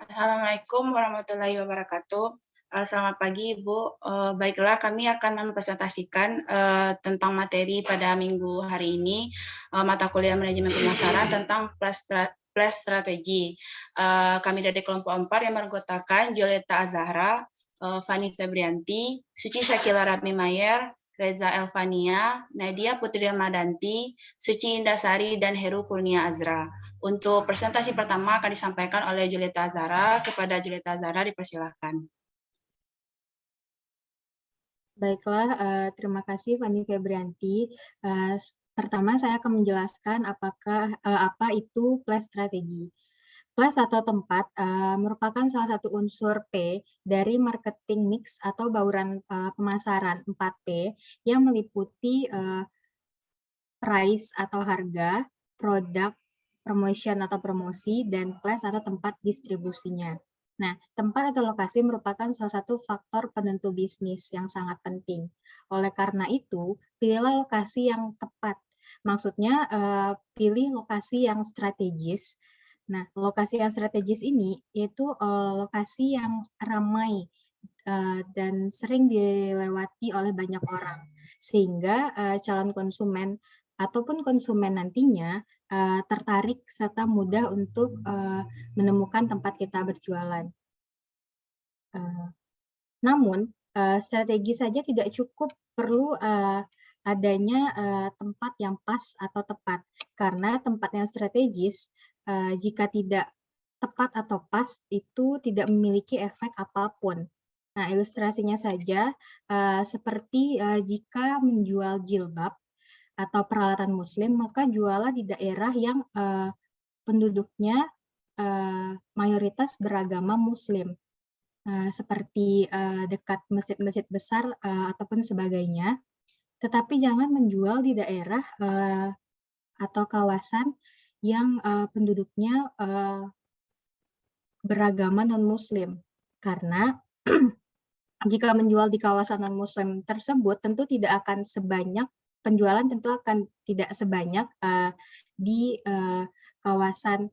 Assalamualaikum warahmatullahi wabarakatuh. Selamat pagi, Ibu. Baiklah, kami akan mempresentasikan tentang materi pada minggu hari ini, mata kuliah manajemen pemasaran tentang Plus strategi. Kami dari kelompok 4 yang beranggotakan Julieta Azahra, Fani Febrianti, Suci Syakila Rami Mayer, Reza Elvania, Nadia Putri Ramadanti, Suci Indasari, dan Heru Kurnia Azra. Untuk presentasi pertama akan disampaikan oleh Julieta Azahra. Kepada Julieta Azahra dipersilakan. Baiklah, terima kasih Fani Febrianti. Pertama saya akan menjelaskan apa itu plus strategi. Plus atau tempat merupakan salah satu unsur P dari marketing mix atau bauran pemasaran 4P yang meliputi price atau harga, produk, promotion atau promosi, dan place atau tempat distribusinya. Nah, tempat atau lokasi merupakan salah satu faktor penentu bisnis yang sangat penting. Oleh karena itu, pilihlah lokasi yang tepat. Maksudnya, pilih lokasi yang strategis. Nah, lokasi yang strategis ini yaitu lokasi yang ramai dan sering dilewati oleh banyak orang, sehingga calon konsumen ataupun konsumen nantinya tertarik serta mudah untuk menemukan tempat kita berjualan. Namun, strategi saja tidak cukup, perlu adanya tempat yang pas atau tepat, karena tempat yang strategis jika tidak tepat atau pas itu tidak memiliki efek apapun. Nah, ilustrasinya saja seperti jika menjual jilbab atau peralatan muslim, maka jualah di daerah yang penduduknya mayoritas beragama muslim, seperti dekat masjid-masjid besar ataupun sebagainya. Tetapi jangan menjual di daerah atau kawasan yang penduduknya beragama non-muslim, karena jika menjual di kawasan non-muslim tersebut tentu tidak akan sebanyak penjualan tentu akan tidak sebanyak di kawasan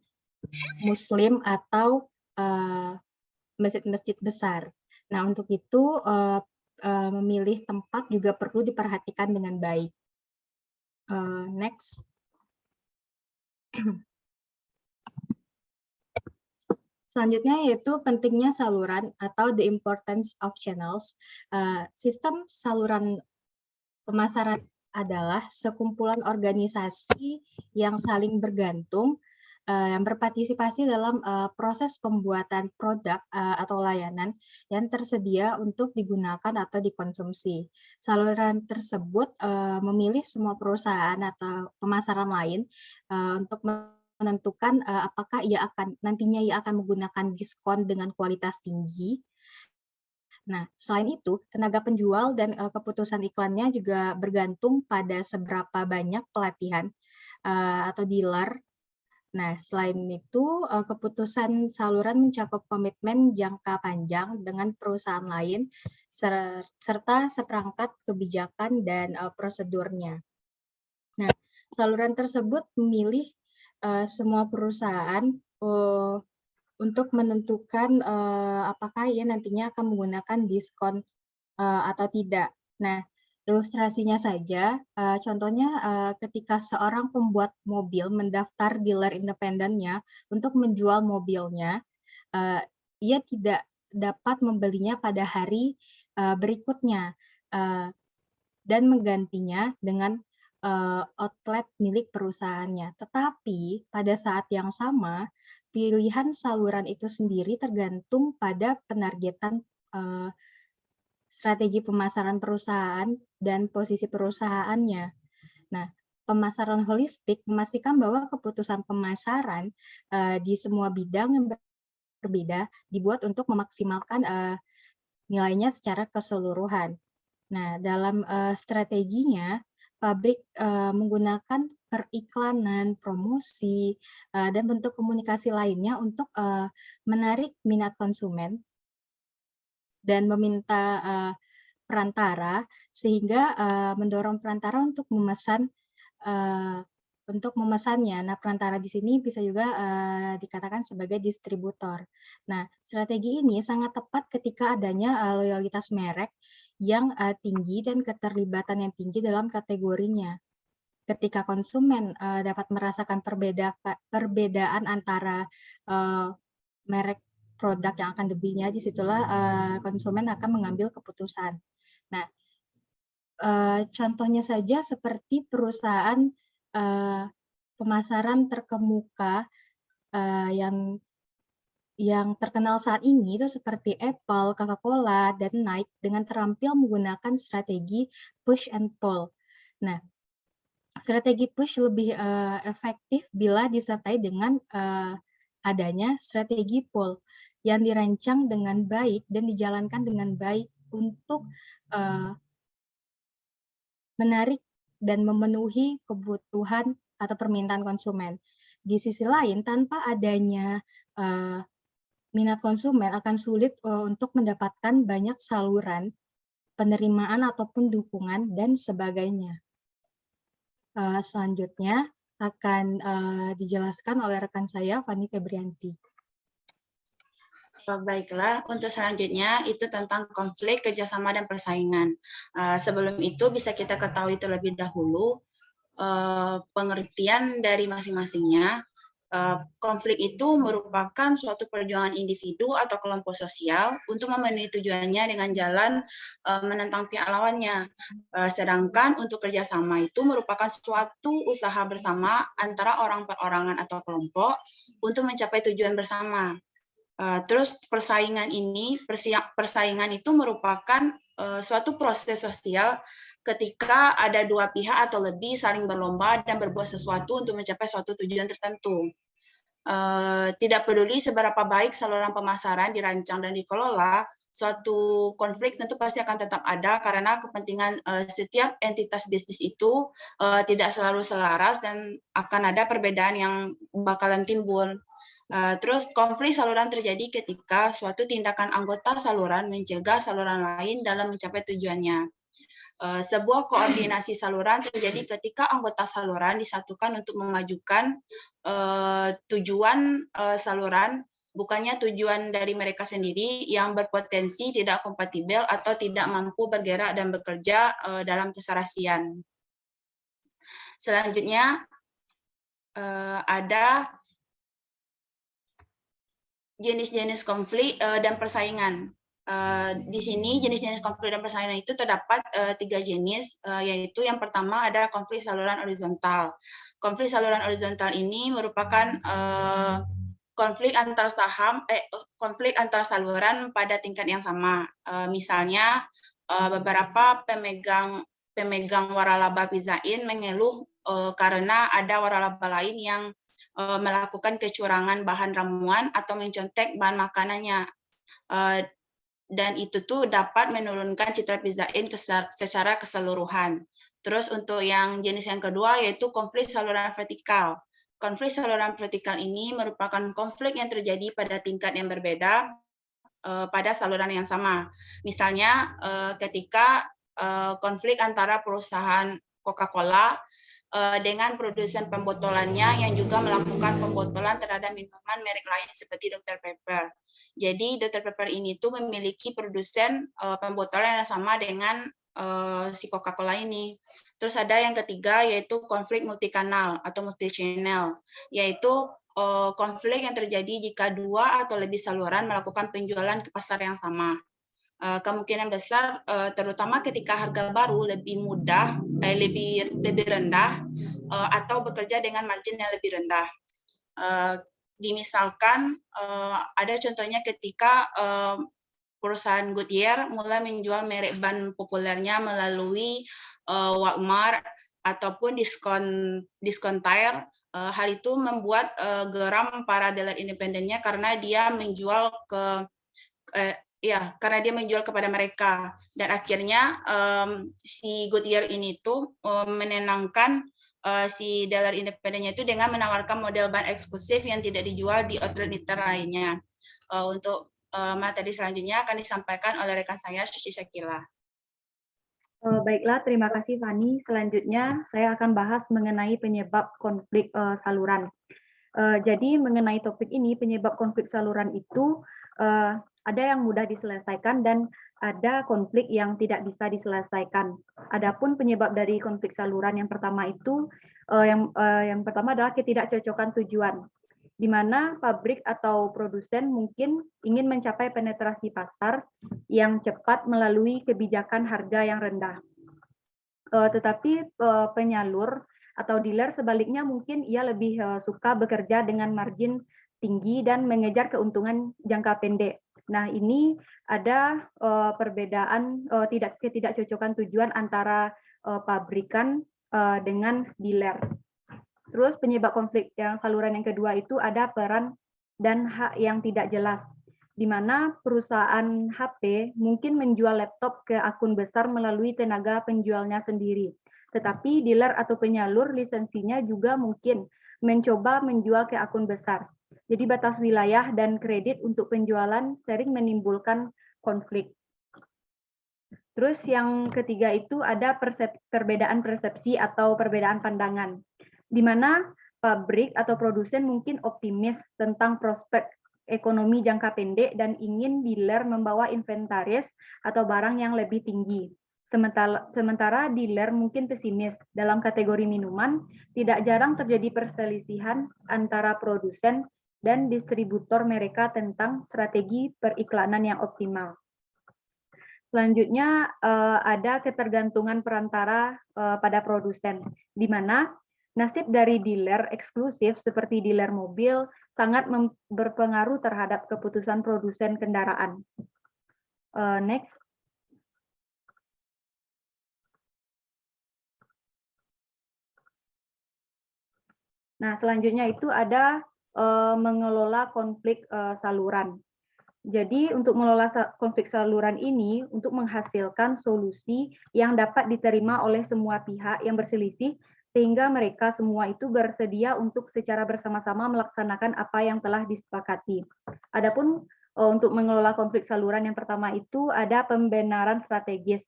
muslim atau masjid-masjid besar. Nah, untuk itu memilih tempat juga perlu diperhatikan dengan baik. Next. Selanjutnya yaitu pentingnya saluran atau the importance of channels. Sistem saluran pemasaran adalah sekumpulan organisasi yang saling bergantung yang berpartisipasi dalam proses pembuatan produk atau layanan yang tersedia untuk digunakan atau dikonsumsi. Saluran tersebut memilih semua perusahaan atau pemasaran lain untuk menentukan apakah nantinya ia akan menggunakan diskon dengan kualitas tinggi. Nah, selain itu, tenaga penjual dan keputusan iklannya juga bergantung pada seberapa banyak pelatihan atau dealer. Nah, selain itu, keputusan saluran mencakup komitmen jangka panjang dengan perusahaan lain, serta seperangkat kebijakan dan prosedurnya. Nah, saluran tersebut memilih semua perusahaan untuk menentukan apakah ia nantinya akan menggunakan diskon atau tidak. Nah, ilustrasinya saja, contohnya ketika seorang pembuat mobil mendaftar dealer independennya untuk menjual mobilnya, ia tidak dapat membelinya pada hari berikutnya dan menggantinya dengan outlet milik perusahaannya. Tetapi pada saat yang sama, pilihan saluran itu sendiri tergantung pada penargetan strategi pemasaran perusahaan dan posisi perusahaannya. Nah, pemasaran holistik memastikan bahwa keputusan pemasaran di semua bidang yang berbeda dibuat untuk memaksimalkan nilainya secara keseluruhan. Nah, dalam strateginya, pabrik menggunakan periklanan, promosi, dan bentuk komunikasi lainnya untuk menarik minat konsumen dan meminta perantara, sehingga mendorong perantara untuk memesan untuk memesannya. Nah, perantara di sini bisa juga dikatakan sebagai distributor. Nah, strategi ini sangat tepat ketika adanya loyalitas merek yang tinggi dan keterlibatan yang tinggi dalam kategorinya. Ketika konsumen dapat merasakan perbedaan antara merek produk yang akan dibelinya, disitulah konsumen akan mengambil keputusan. Nah, contohnya saja seperti perusahaan pemasaran terkemuka yang terkenal saat ini itu seperti Apple, Coca-Cola, dan Nike dengan terampil menggunakan strategi push and pull. Nah, strategi push lebih efektif bila disertai dengan adanya strategi pull yang dirancang dengan baik dan dijalankan dengan baik untuk menarik dan memenuhi kebutuhan atau permintaan konsumen. Di sisi lain, tanpa adanya minat konsumen akan sulit untuk mendapatkan banyak saluran penerimaan ataupun dukungan dan sebagainya. Selanjutnya akan dijelaskan oleh rekan saya, Fani Febrianti. Baiklah, untuk selanjutnya itu tentang konflik, kerjasama, dan persaingan. Sebelum itu bisa kita ketahui terlebih dahulu pengertian dari masing-masingnya. Konflik itu merupakan suatu perjuangan individu atau kelompok sosial untuk memenuhi tujuannya dengan jalan menentang pihak lawannya. Sedangkan untuk kerjasama itu merupakan suatu usaha bersama antara orang perorangan atau kelompok untuk mencapai tujuan bersama. Terus persaingan itu merupakan suatu proses sosial ketika ada dua pihak atau lebih saling berlomba dan berbuat sesuatu untuk mencapai suatu tujuan tertentu. Tidak peduli seberapa baik saluran pemasaran dirancang dan dikelola, suatu konflik tentu pasti akan tetap ada karena kepentingan setiap entitas bisnis itu tidak selalu selaras dan akan ada perbedaan yang bakalan timbul. Terus konflik saluran terjadi ketika suatu tindakan anggota saluran mencegah saluran lain dalam mencapai tujuannya. Sebuah koordinasi saluran terjadi ketika anggota saluran disatukan untuk memajukan tujuan saluran, bukannya tujuan dari mereka sendiri yang berpotensi tidak kompatibel atau tidak mampu bergerak dan bekerja dalam keserasian. Selanjutnya ada jenis-jenis konflik dan persaingan. Di sini jenis-jenis konflik dan persaingan itu terdapat 3 jenis, yaitu yang pertama ada konflik saluran horizontal. Konflik saluran horizontal ini merupakan konflik antar saluran pada tingkat yang sama. Misalnya beberapa pemegang waralaba pizzain mengeluh karena ada waralaba lain yang melakukan kecurangan bahan ramuan atau mencontek bahan makanannya. Dan itu tuh dapat menurunkan citra pizzain secara keseluruhan. Terus untuk yang jenis yang kedua yaitu konflik saluran vertikal. Konflik saluran vertikal ini merupakan konflik yang terjadi pada tingkat yang berbeda pada saluran yang sama. Misalnya ketika konflik antara perusahaan Coca-Cola dengan produsen pembotolannya yang juga melakukan pembotolan terhadap minuman merek lain seperti Dr. Pepper. Jadi Dr. Pepper ini tuh memiliki produsen pembotolan yang sama dengan si Coca-Cola ini. Terus ada yang ketiga yaitu konflik multikanal atau multi-channel, yaitu konflik yang terjadi jika dua atau lebih saluran melakukan penjualan ke pasar yang sama. Kemungkinan besar terutama ketika harga baru lebih mudah, lebih rendah atau bekerja dengan margin yang lebih rendah. Dimisalkan ada contohnya ketika perusahaan Goodyear mulai menjual merek ban populernya melalui Walmart ataupun diskon tire. Hal itu membuat geram para dealer independennya karena dia menjual karena dia menjual kepada mereka, dan akhirnya si Goodyear ini tuh menenangkan si dealer independennya itu dengan menawarkan model ban eksklusif yang tidak dijual di outlet liter lainnya. Untuk materi selanjutnya akan disampaikan oleh rekan saya Suci Shakila. Baiklah, terima kasih Fani. Selanjutnya saya akan bahas mengenai penyebab konflik saluran. Jadi mengenai topik ini, penyebab konflik saluran itu ada yang mudah diselesaikan dan ada konflik yang tidak bisa diselesaikan. Adapun penyebab dari konflik saluran yang pertama itu, yang pertama adalah ketidakcocokan tujuan, di mana pabrik atau produsen mungkin ingin mencapai penetrasi pasar yang cepat melalui kebijakan harga yang rendah. Tetapi penyalur atau dealer sebaliknya mungkin ia lebih suka bekerja dengan margin tinggi dan mengejar keuntungan jangka pendek. Nah, ini ada perbedaan ketidakcocokan tujuan antara pabrikan dengan dealer. Terus penyebab konflik yang saluran yang kedua itu ada peran dan hak yang tidak jelas, di mana perusahaan HP mungkin menjual laptop ke akun besar melalui tenaga penjualnya sendiri. Tetapi dealer atau penyalur lisensinya juga mungkin mencoba menjual ke akun besar. Jadi batas wilayah dan kredit untuk penjualan sering menimbulkan konflik. Terus yang ketiga itu ada perbedaan persepsi atau perbedaan pandangan, di mana pabrik atau produsen mungkin optimis tentang prospek ekonomi jangka pendek dan ingin dealer membawa inventaris atau barang yang lebih tinggi. Sementara dealer mungkin pesimis. Dalam kategori minuman, tidak jarang terjadi perselisihan antara produsen dan distributor mereka tentang strategi periklanan yang optimal. Selanjutnya ada ketergantungan perantara pada produsen, di mana nasib dari dealer eksklusif seperti dealer mobil sangat berpengaruh terhadap keputusan produsen kendaraan. Next. Nah, selanjutnya itu ada mengelola konflik saluran. Jadi untuk mengelola konflik saluran ini untuk menghasilkan solusi yang dapat diterima oleh semua pihak yang berselisih sehingga mereka semua itu bersedia untuk secara bersama-sama melaksanakan apa yang telah disepakati. Adapun untuk mengelola konflik saluran yang pertama itu ada pembenaran strategis.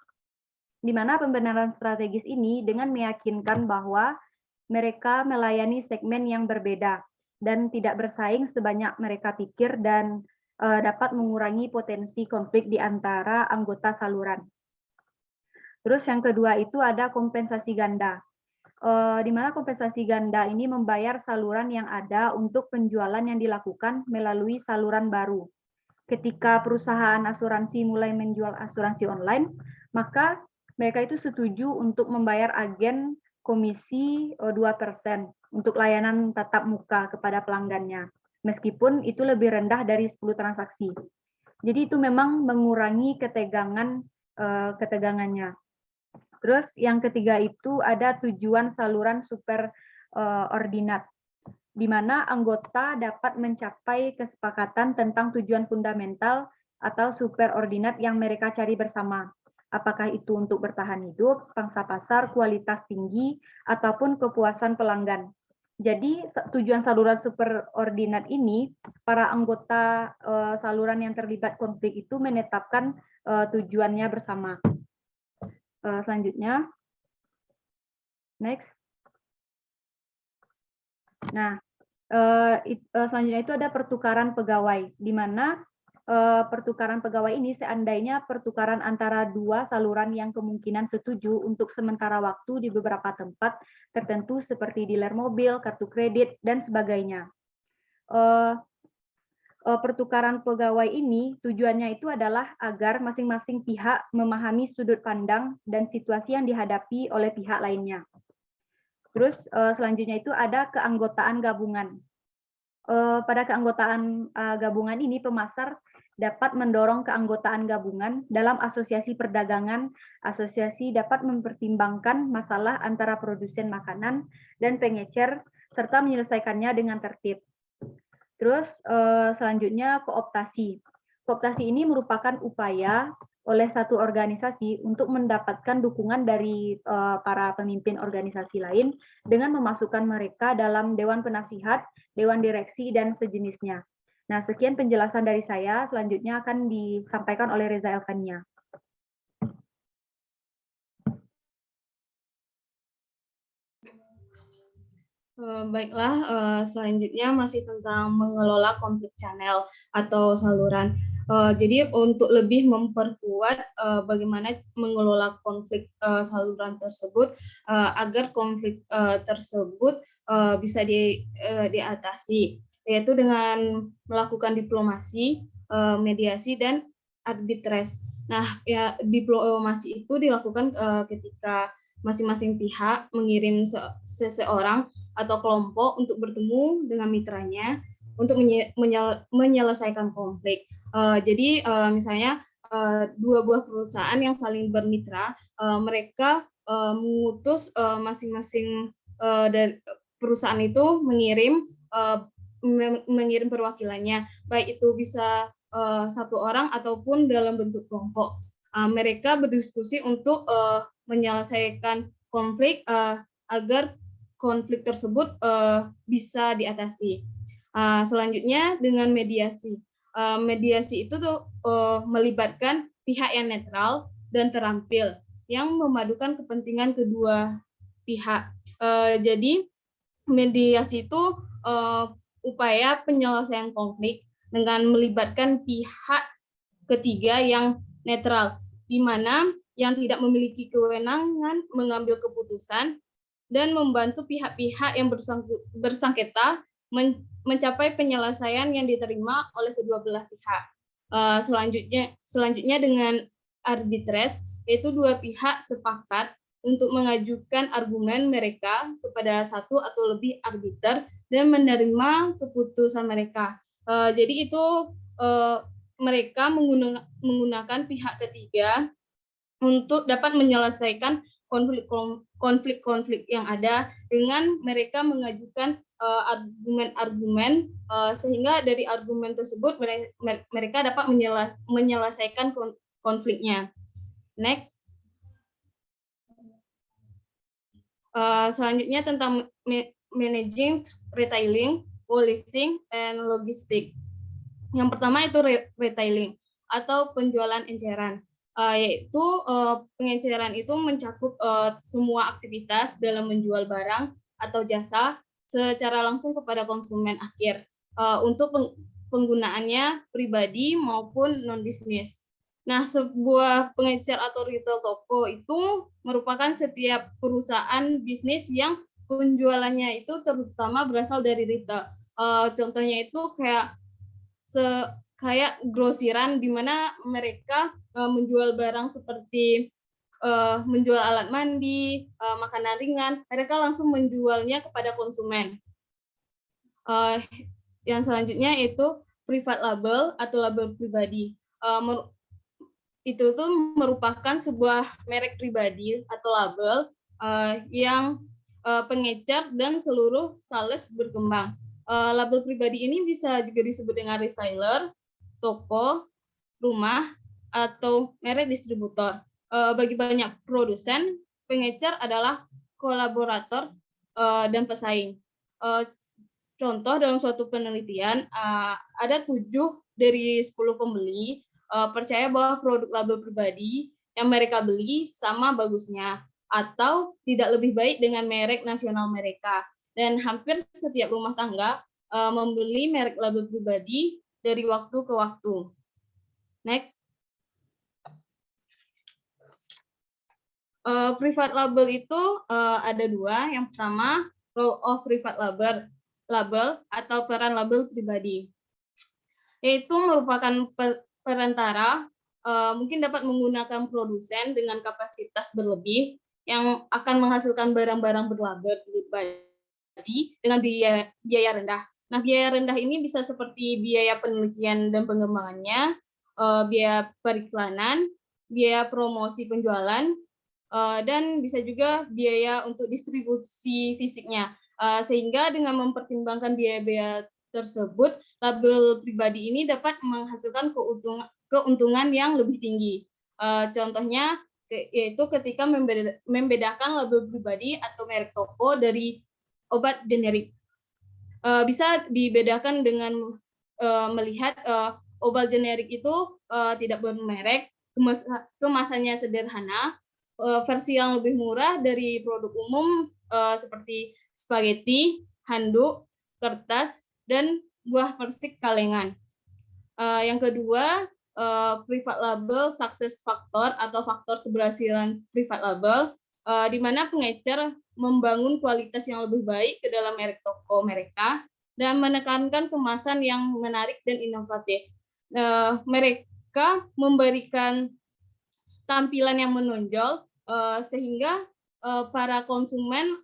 Di mana pembenaran strategis ini dengan meyakinkan bahwa mereka melayani segmen yang berbeda dan tidak bersaing sebanyak mereka pikir dan dapat mengurangi potensi konflik di antara anggota saluran. Terus yang kedua itu ada kompensasi ganda, di mana kompensasi ganda ini membayar saluran yang ada untuk penjualan yang dilakukan melalui saluran baru. Ketika perusahaan asuransi mulai menjual asuransi online, maka mereka itu setuju untuk membayar agen komisi 2% untuk layanan tatap muka kepada pelanggannya, meskipun itu lebih rendah dari 10 transaksi. Jadi itu memang mengurangi ketegangannya. Terus yang ketiga itu ada tujuan saluran super ordinat, di mana anggota dapat mencapai kesepakatan tentang tujuan fundamental atau superordinat yang mereka cari bersama. Apakah itu untuk bertahan hidup, pangsa pasar, kualitas tinggi, ataupun kepuasan pelanggan. Jadi tujuan saluran superordinat ini, para anggota saluran yang terlibat konflik itu menetapkan tujuannya bersama. Selanjutnya, next. Nah, selanjutnya itu ada pertukaran pegawai, di mana pertukaran pegawai ini seandainya pertukaran antara dua saluran yang kemungkinan setuju untuk sementara waktu di beberapa tempat tertentu seperti dealer mobil, kartu kredit, dan sebagainya. Pertukaran pegawai ini tujuannya itu adalah agar masing-masing pihak memahami sudut pandang dan situasi yang dihadapi oleh pihak lainnya. Terus selanjutnya itu ada keanggotaan gabungan. Pada keanggotaan gabungan ini pemasar dapat mendorong keanggotaan gabungan dalam asosiasi perdagangan. Asosiasi dapat mempertimbangkan masalah antara produsen makanan dan pengecer serta menyelesaikannya dengan tertib. Terus selanjutnya kooptasi. Kooptasi ini merupakan upaya oleh satu organisasi untuk mendapatkan dukungan dari para pemimpin organisasi lain dengan memasukkan mereka dalam dewan penasihat, dewan direksi, dan sejenisnya. Nah, sekian penjelasan dari saya. Selanjutnya akan disampaikan oleh Reza Elvania. Baiklah, selanjutnya masih tentang mengelola konflik channel atau saluran. Jadi untuk lebih memperkuat bagaimana mengelola konflik saluran tersebut agar konflik tersebut bisa diatasi, yaitu dengan melakukan diplomasi, mediasi, dan arbitrase. Nah, ya diplomasi itu dilakukan ketika masing-masing pihak mengirim seseorang atau kelompok untuk bertemu dengan mitranya untuk menyelesaikan konflik. Jadi misalnya dua buah perusahaan yang saling bermitra, mereka mengutus masing-masing dari perusahaan itu mengirim perwakilannya, baik itu bisa satu orang ataupun dalam bentuk kelompok. Mereka berdiskusi untuk menyelesaikan konflik agar konflik tersebut bisa diatasi. Selanjutnya dengan mediasi. Mediasi itu tuh melibatkan pihak yang netral dan terampil yang memadukan kepentingan kedua pihak. Jadi mediasi itu upaya penyelesaian konflik dengan melibatkan pihak ketiga yang netral, di mana yang tidak memiliki kewenangan mengambil keputusan dan membantu pihak-pihak yang bersengketa mencapai penyelesaian yang diterima oleh kedua belah pihak. Selanjutnya dengan arbitrase, yaitu dua pihak sepakat untuk mengajukan argumen mereka kepada satu atau lebih arbiter dan menerima keputusan mereka. Jadi itu mereka menggunakan pihak ketiga untuk dapat menyelesaikan konflik-konflik yang ada dengan mereka mengajukan argumen-argumen sehingga dari argumen tersebut mereka dapat menyelesaikan konfliknya. Next. Selanjutnya tentang managing, retailing, policing, and logistik. Yang pertama itu retailing atau penjualan enceran. Yaitu pengenceran itu mencakup semua aktivitas dalam menjual barang atau jasa secara langsung kepada konsumen akhir untuk penggunaannya pribadi maupun non-bisnis. Nah, sebuah pengecer atau retail toko itu merupakan setiap perusahaan bisnis yang penjualannya itu terutama berasal dari retail. Contohnya itu kayak grosiran, di mana mereka menjual barang seperti menjual alat mandi, makanan ringan, mereka langsung menjualnya kepada konsumen. Yang selanjutnya itu private label atau label pribadi. Itu tuh merupakan sebuah merek pribadi atau label yang pengecer dan seluruh sales berkembang. Label pribadi ini bisa juga disebut dengan reseller, toko, rumah, atau merek distributor. Bagi banyak produsen, pengecer adalah kolaborator dan pesaing. Contoh dalam suatu penelitian, ada 7 dari 10 pembeli percaya bahwa produk label pribadi yang mereka beli sama bagusnya atau tidak lebih baik dengan merek nasional mereka. Dan hampir setiap rumah tangga membeli merek label pribadi dari waktu ke waktu. Next. Private label itu ada 2. Yang pertama, role of private label atau peran label pribadi. Yaitu merupakan perantara, mungkin dapat menggunakan produsen dengan kapasitas berlebih yang akan menghasilkan barang-barang berlabel pribadi dengan biaya rendah. Nah, biaya rendah ini bisa seperti biaya penelitian dan pengembangannya, biaya periklanan, biaya promosi penjualan, dan bisa juga biaya untuk distribusi fisiknya. Sehingga dengan mempertimbangkan biaya-biaya tersebut, label pribadi ini dapat menghasilkan keuntungan yang lebih tinggi. Contohnya yaitu ketika membedakan label pribadi atau merek toko dari obat generik. Bisa dibedakan dengan melihat obat generik itu tidak bermerek, kemasannya sederhana, versi yang lebih murah dari produk umum seperti spaghetti, handuk, kertas, dan buah persik kalengan. Yang kedua, private label success factor atau faktor keberhasilan private label, di mana pengecer membangun kualitas yang lebih baik ke dalam merek toko mereka dan menekankan kemasan yang menarik dan inovatif. Mereka memberikan tampilan yang menonjol sehingga para konsumen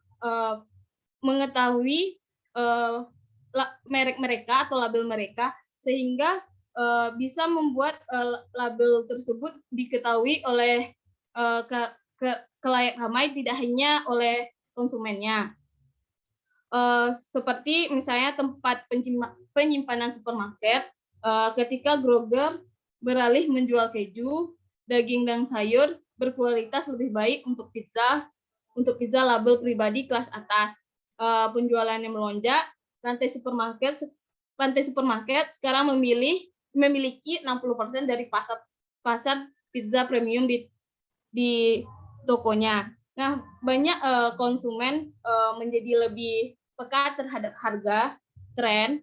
mengetahui merek mereka atau label mereka, sehingga bisa membuat label tersebut diketahui oleh kelayak ramai, tidak hanya oleh konsumennya. Seperti misalnya tempat penyimpanan supermarket, ketika Kroger beralih menjual keju, daging dan sayur berkualitas lebih baik untuk pizza label pribadi kelas atas. Penjualannya melonjak, rantai supermarket sekarang memiliki 60% dari pasar pizza premium di tokonya. Nah, banyak konsumen menjadi lebih peka terhadap harga, tren,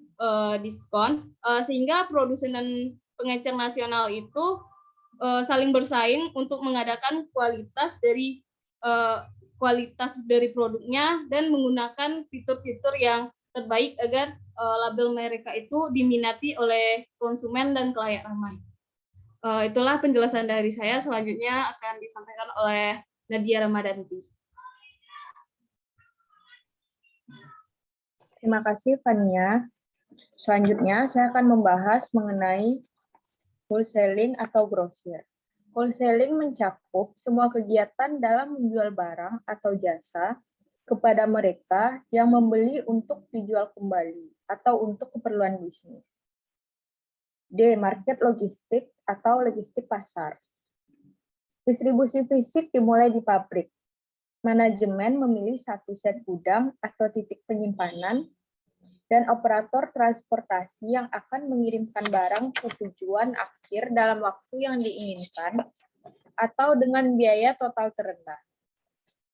diskon, sehingga produsen dan pengecer nasional itu saling bersaing untuk mengadakan kualitas dari produknya dan menggunakan fitur-fitur yang terbaik agar label mereka itu diminati oleh konsumen dan khalayak ramai. Itulah penjelasan dari saya. Selanjutnya akan disampaikan oleh Nadia Ramadanti. Terima kasih, Fania. Selanjutnya, saya akan membahas mengenai wholesaling atau grosir. Wholesaling mencakup semua kegiatan dalam menjual barang atau jasa kepada mereka yang membeli untuk dijual kembali atau untuk keperluan bisnis. D. Market logistik atau logistik pasar. Distribusi fisik dimulai di pabrik. Manajemen memilih satu set gudang atau titik penyimpanan, dan operator transportasi yang akan mengirimkan barang ke tujuan akhir dalam waktu yang diinginkan atau dengan biaya total terendah.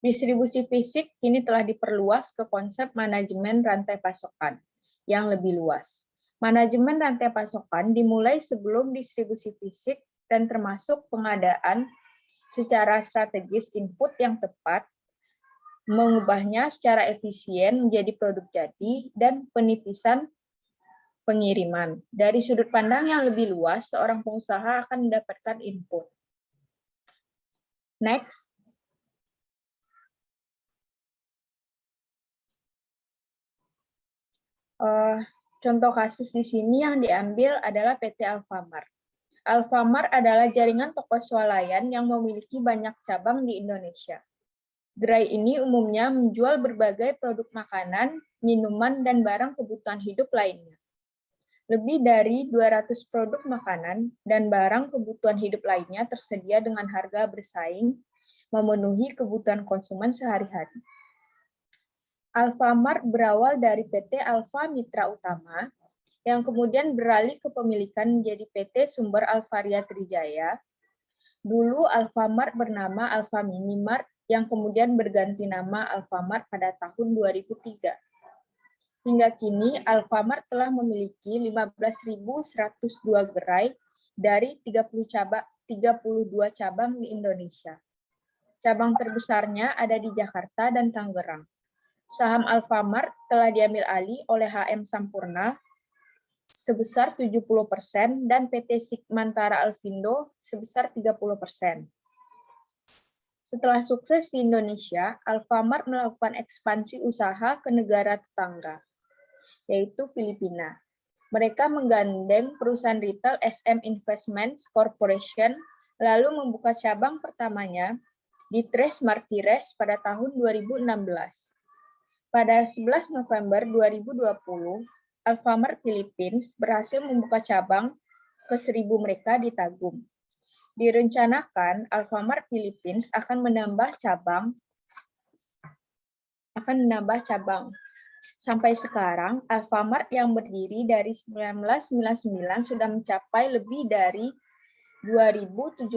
Distribusi fisik kini telah diperluas ke konsep manajemen rantai pasokan yang lebih luas. Manajemen rantai pasokan dimulai sebelum distribusi fisik dan termasuk pengadaan secara strategis input yang tepat, mengubahnya secara efisien menjadi produk jadi, dan penipisan pengiriman. Dari sudut pandang yang lebih luas, seorang pengusaha akan mendapatkan input. Next. Contoh kasus di sini yang diambil adalah PT Alfamart. Alfamart adalah jaringan toko swalayan yang memiliki banyak cabang di Indonesia. Gerai ini umumnya menjual berbagai produk makanan, minuman, dan barang kebutuhan hidup lainnya. Lebih dari 200 produk makanan dan barang kebutuhan hidup lainnya tersedia dengan harga bersaing, memenuhi kebutuhan konsumen sehari-hari. Alfamart berawal dari PT Alfa Mitra Utama, yang kemudian beralih kepemilikan menjadi PT Sumber Alvaria Trijaya. Dulu Alfamart bernama Alfa Minimart, yang kemudian berganti nama Alfamart pada tahun 2003. Hingga kini, Alfamart telah memiliki 15.102 gerai dari 32 cabang di Indonesia. Cabang terbesarnya ada di Jakarta dan Tangerang. Saham Alfamart telah diambil alih oleh HM Sampurna sebesar 70% dan PT Sigmantara Alfindo sebesar 30%. Setelah sukses di Indonesia, Alfamart melakukan ekspansi usaha ke negara tetangga, yaitu Filipina. Mereka menggandeng perusahaan retail SM Investments Corporation, lalu membuka cabang pertamanya di Tres Martires pada tahun 2016. Pada 11 November 2020, Alfamart Philippines berhasil membuka cabang ke-1000 mereka di Tagum. Direncanakan Alfamart Philippines akan menambah cabang. Sampai sekarang, Alfamart yang berdiri dari 1999 sudah mencapai lebih dari 2.779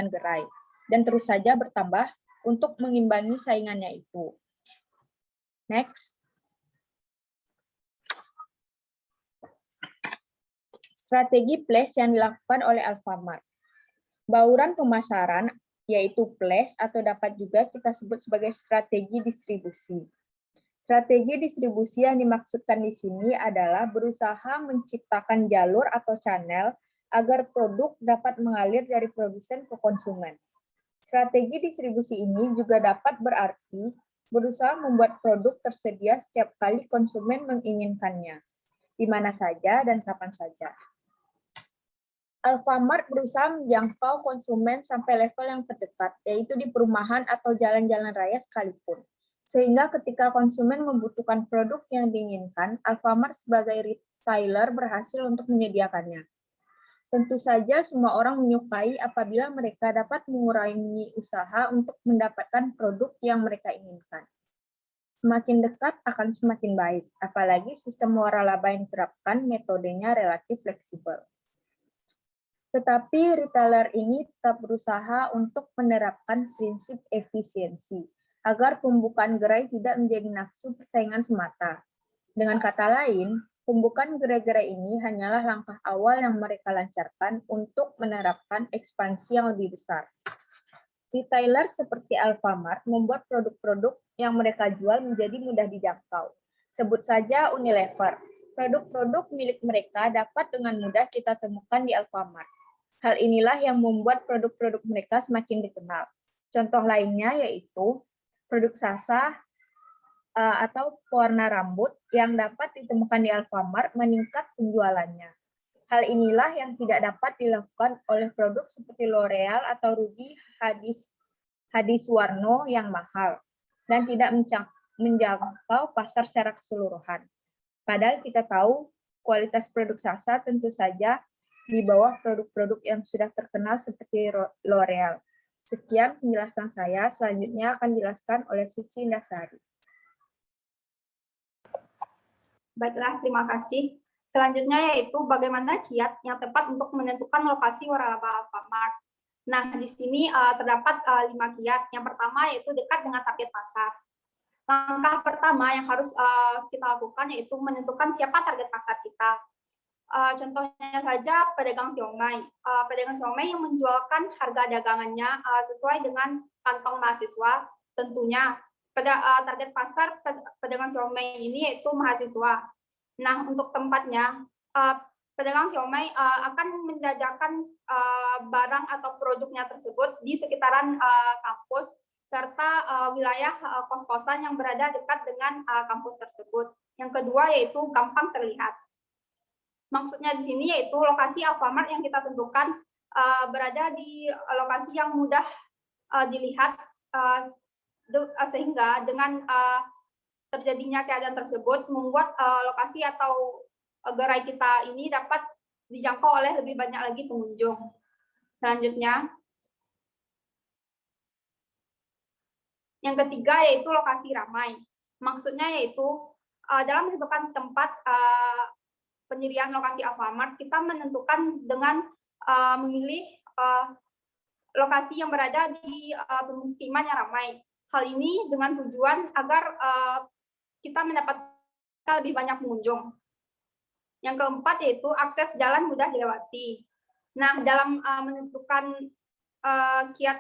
gerai dan terus saja bertambah untuk mengimbangi saingannya itu. Next. Strategi place yang dilakukan oleh Alfamart. Bauran pemasaran, yaitu place atau dapat juga kita sebut sebagai strategi distribusi. Strategi distribusi yang dimaksudkan di sini adalah berusaha menciptakan jalur atau channel agar produk dapat mengalir dari produsen ke konsumen. Strategi distribusi ini juga dapat berarti berusaha membuat produk tersedia setiap kali konsumen menginginkannya, di mana saja dan kapan saja. Alfamart berusaha menjangkau konsumen sampai level yang terdekat, yaitu di perumahan atau jalan-jalan raya sekalipun. Sehingga ketika konsumen membutuhkan produk yang diinginkan, Alfamart sebagai retailer berhasil untuk menyediakannya. Tentu saja semua orang menyukai apabila mereka dapat mengurangi usaha untuk mendapatkan produk yang mereka inginkan. Semakin dekat akan semakin baik, apalagi sistem waralaba yang diterapkan metodenya relatif fleksibel. Tetapi retailer ini tetap berusaha untuk menerapkan prinsip efisiensi, agar pembukaan gerai tidak menjadi nafsu persaingan semata. Dengan kata lain, pembukaan gerai-gerai ini hanyalah langkah awal yang mereka lancarkan untuk menerapkan ekspansi yang lebih besar. Retailer seperti Alfamart membuat produk-produk yang mereka jual menjadi mudah dijangkau. Sebut saja Unilever. Produk-produk milik mereka dapat dengan mudah kita temukan di Alfamart. Hal inilah yang membuat produk-produk mereka semakin dikenal. Contoh lainnya yaitu produk Sasa atau pewarna rambut yang dapat ditemukan di Alfamart meningkat penjualannya. Hal inilah yang tidak dapat dilakukan oleh produk seperti L'Oreal atau Rudy Hadiswarno yang mahal dan tidak menjangkau pasar secara keseluruhan. Padahal kita tahu kualitas produk Sasa tentu saja di bawah produk-produk yang sudah terkenal seperti L'Oreal. Sekian penjelasan saya, selanjutnya akan dijelaskan oleh Suci Indasari. Baiklah, terima kasih. Selanjutnya yaitu bagaimana kiat yang tepat untuk menentukan lokasi waralaba Alfamart. Nah, di sini terdapat 5 kiat. Yang pertama yaitu dekat dengan target pasar. Langkah pertama yang harus kita lakukan yaitu menentukan siapa target pasar kita. Contohnya saja pedagang siomay. Pedagang siomay yang menjualkan harga dagangannya sesuai dengan kantong mahasiswa, tentunya target pasar pedagang siomay ini yaitu mahasiswa. Nah, untuk tempatnya, pedagang siomay akan menjajakan barang atau produknya tersebut di sekitaran kampus serta wilayah kos-kosan yang berada dekat dengan kampus tersebut. Yang kedua yaitu gampang terlihat. Maksudnya di sini yaitu lokasi Alfamart yang kita tentukan berada di lokasi yang mudah dilihat sehingga dengan terjadinya keadaan tersebut membuat lokasi atau gerai kita ini dapat dijangkau oleh lebih banyak lagi pengunjung. Selanjutnya, yang ketiga yaitu lokasi ramai. Maksudnya yaitu dalam menentukan tempat pendirian lokasi Alfamart, kita menentukan dengan memilih lokasi yang berada di pemukiman yang ramai. Hal ini dengan tujuan agar kita mendapatkan lebih banyak pengunjung. Yang keempat yaitu akses jalan mudah dilewati. Nah, dalam menentukan kiat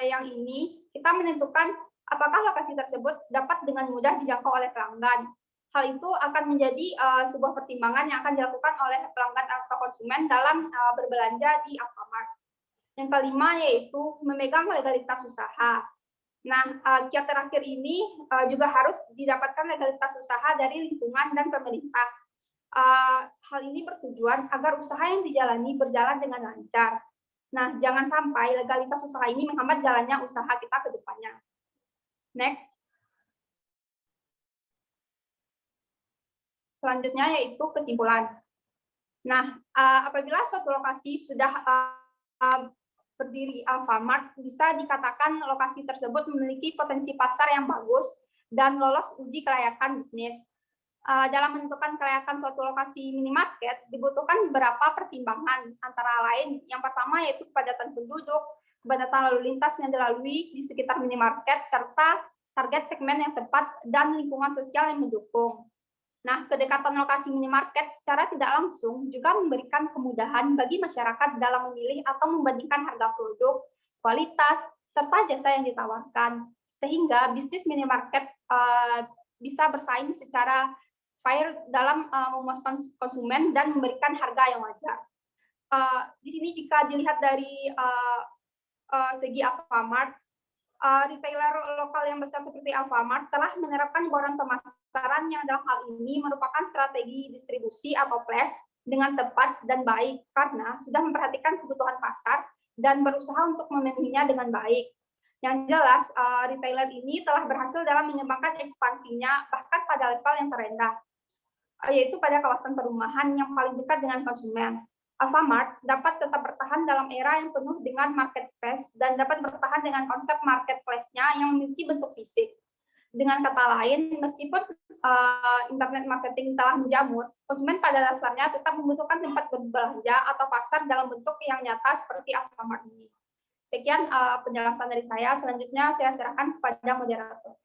yang ini, kita menentukan apakah lokasi tersebut dapat dengan mudah dijangkau oleh pelanggan. Hal itu akan menjadi sebuah pertimbangan yang akan dilakukan oleh pelanggan atau konsumen dalam berbelanja di Alfamart. Yang kelima yaitu memegang legalitas usaha. Nah, kiat terakhir ini juga harus didapatkan legalitas usaha dari lingkungan dan pemerintah. Hal ini bertujuan agar usaha yang dijalani berjalan dengan lancar. Nah, jangan sampai legalitas usaha ini menghambat jalannya usaha kita ke depannya. Next. Selanjutnya yaitu kesimpulan. Nah, apabila suatu lokasi sudah berdiri Alfamart, bisa dikatakan lokasi tersebut memiliki potensi pasar yang bagus dan lolos uji kelayakan bisnis. Dalam menentukan kelayakan suatu lokasi minimarket, dibutuhkan beberapa pertimbangan, antara lain yang pertama yaitu kepadatan penduduk, kepadatan lalu lintas yang dilalui di sekitar minimarket, serta target segmen yang tepat, dan lingkungan sosial yang mendukung. Nah, kedekatan lokasi minimarket secara tidak langsung juga memberikan kemudahan bagi masyarakat dalam memilih atau membandingkan harga produk, kualitas, serta jasa yang ditawarkan. Sehingga bisnis minimarket bisa bersaing secara fair dalam memuaskan konsumen dan memberikan harga yang wajar. Di sini jika dilihat dari segi Alfamart, retailer lokal yang besar seperti Alfamart telah menerapkan boran pemasaran yang dalam hal ini merupakan strategi distribusi atau flash dengan tepat dan baik karena sudah memperhatikan kebutuhan pasar dan berusaha untuk memenuhinya dengan baik. Yang jelas, retailer ini telah berhasil dalam mengembangkan ekspansinya bahkan pada level yang terendah, yaitu pada kawasan perumahan yang paling dekat dengan konsumen. Alfamart dapat tetap bertahan dalam era yang penuh dengan market space dan dapat bertahan dengan konsep marketplace-nya yang memiliki bentuk fisik. Dengan kata lain, meskipun internet marketing telah menjamur, konsumen pada dasarnya tetap membutuhkan tempat berbelanja atau pasar dalam bentuk yang nyata seperti Alfamart ini. Sekian penjelasan dari saya. Selanjutnya saya serahkan kepada moderator.